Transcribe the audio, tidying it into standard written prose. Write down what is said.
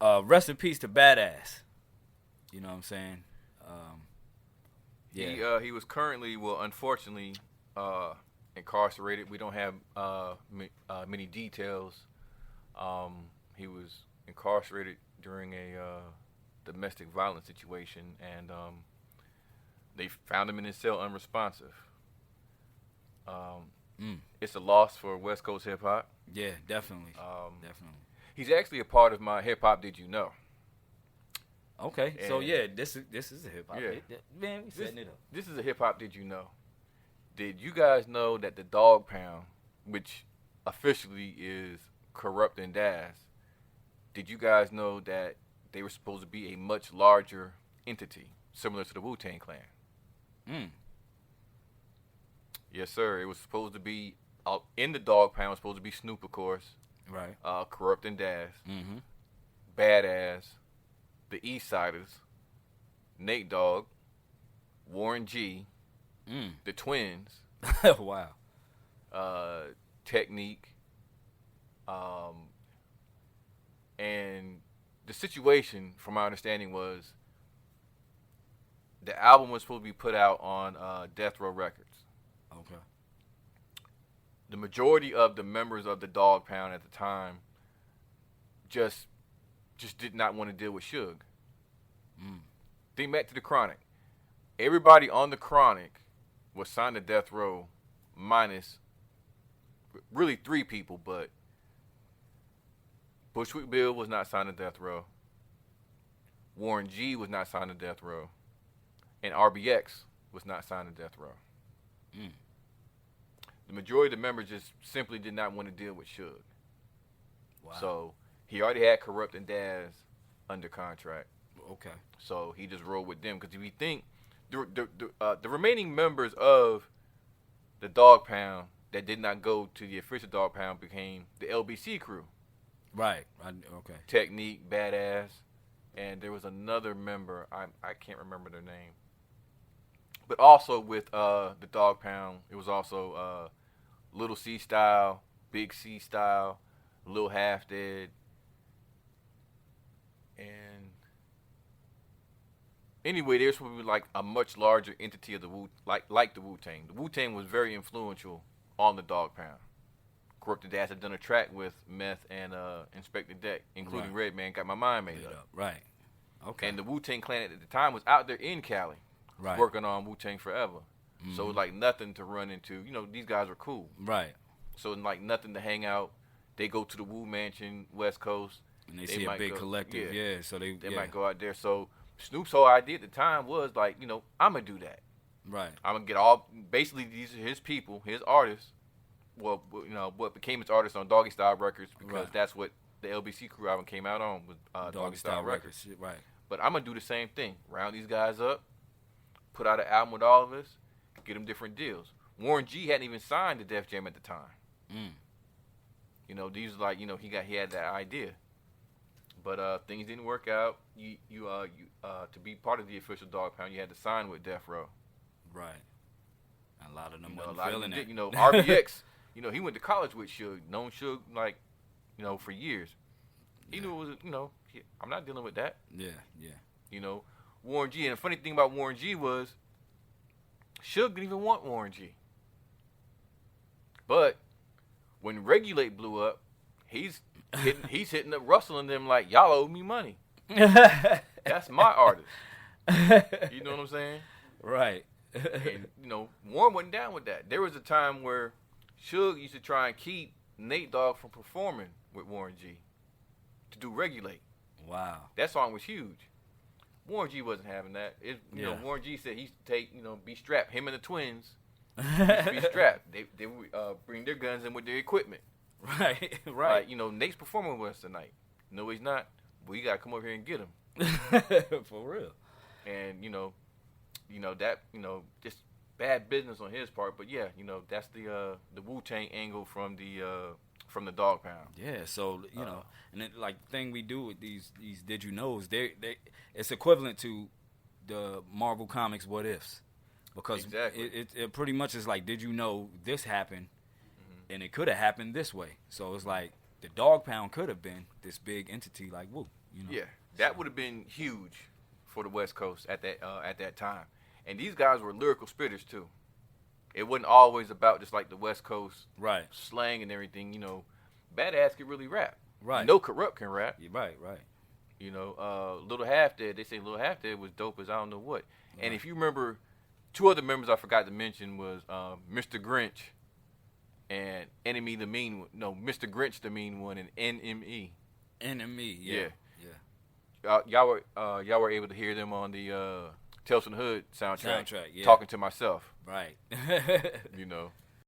Rest in peace to Badass. You know what I'm saying? Yeah. He was currently, well, unfortunately, incarcerated. We don't have many details. He was incarcerated during a domestic violence situation, and they found him in his cell unresponsive. It's a loss for West Coast hip hop. Yeah, definitely. Um, Definitely. he's actually a part of my hip hop. Did you know? Okay. So And yeah, this is a hip hop. yeah, Man, we this setting it up. this is a hip hop. Did you know? Did you guys know that the Dog Pound, which officially is Corrupt and Daz, did you guys know that they were supposed to be a much larger entity, similar to the Wu Tang Clan? Mm. Yes, sir. It was supposed to be in the Dog Pound. It was supposed to be Snoop, of course, Right. Corrupt and Daz, Mm-hmm. Badass, the East Siders, Nate Dogg, Warren G, the Twins, Wow. uh, Technique, um, and the situation, from my understanding, was the album was supposed to be put out on Death Row Records. Okay. The majority of the members of the Dog Pound at the time just did not want to deal with Suge. Mm. Think back to the Chronic. Everybody on the Chronic was signed to Death Row, minus really three people, but Bushwick Bill was not signed to Death Row. Warren G was not signed to Death Row, and RBX was not signed to Death Row. Mm. The majority of the members just simply did not want to deal with Suge. Wow. So he already had Corrupt and Daz under contract. Okay. So he just rolled with them. Because if you think, the remaining members of the Dog Pound that did not go to the official Dog Pound became the LBC crew. Right. Okay. Technique, Badass, and there was another member. I can't remember their name. But also with the Dog Pound, it was also Little C Style, Big C Style, Lil Half Dead, and anyway, there's supposed to be like a much larger entity of the Wu, like the Wu Tang. The Wu Tang was very influential on the Dog Pound. Corrupted Daz had done a track with Meth and Inspector Deck, including Right. Redman, Got My Mind Made Up. Right. Okay. And the Wu Tang Clan at the time was out there in Cali, right. working on Wu Tang Forever. Mhm. So like nothing to run into. You know, these guys were cool. Right. So like nothing to hang out. They go to the Wu Mansion, West Coast. And they They see a might big go- collective. yeah. Yeah. So they They yeah. might go out there. So Snoop's whole idea at the time was like, you know, I'm gonna do that. Right. I'm gonna get all. Basically, these are his people, his artists. Well, you know, what became his artists on Doggy Style Records, because Right. that's what the LBC crew album came out on, with Doggy Style Records. Shit, right. But I'm gonna do the same thing. Round these guys up, put out an album with all of us, get them different deals. Warren G hadn't even signed to Def Jam at the time. Mm. You know, these are like, you know, he had that idea, but things didn't work out. You to be part of the official Dog Pound, you had to sign with Death Row. Right. A lot of them You know, a wasn't lot of feeling them that. did. You know, RBX. You know, he went to college with Suge, known Suge like, you know, for years. He knew it was, you know, I'm not dealing with that. Yeah. Yeah. You know, Warren G. And the funny thing about Warren G was, Suge didn't even want Warren G. But when Regulate blew up, he's hitting up Russell and them like, y'all owe me money. That's my artist. You know what I'm saying? Right. And, you know, Warren wasn't down with that. There was a time where Suge used to try and keep Nate Dogg from performing with Warren G to do Regulate. Wow. That song was huge. Warren G wasn't having that. You know, Yeah. Warren G said he used to take, you know, be strapped. Him and the Twins used to be strapped. They would bring their guns in with their equipment. Right. Right. Like, you know, Nate's performing with us tonight. No, he's not. We got to come over here and get him. For real. And, you know, that, you know, just bad business on his part. But, yeah, you know, that's the Wu-Tang angle from the Dog Pound. Yeah, so you know, and then, like the thing we do with these did you knows, they it's equivalent to the Marvel Comics what ifs, because Exactly. it pretty much is like, did you know this happened, and it could have happened this way. So it's like the Dog Pound could have been this big entity like Woo, You know? Yeah, that would have been huge for the West Coast at that time. And these guys were lyrical spitters too. It wasn't always about just like the West Coast Right. slang and everything. You know, Badass could really rap. Right. No Corrupt can rap. Yeah, right. Right. You know, Little Half Dead. They say Little Half Dead was dope as I don't know what. Right. And if you remember, two other members I forgot to mention was Mr. Grinch and Enemy the Mean one. No, Mr. Grinch the Mean One and NME. NME. Yeah. Yeah. Yeah. Y'all were able to hear them on the Tales from the Hood soundtrack. Yeah. Talking to myself. Right. You know.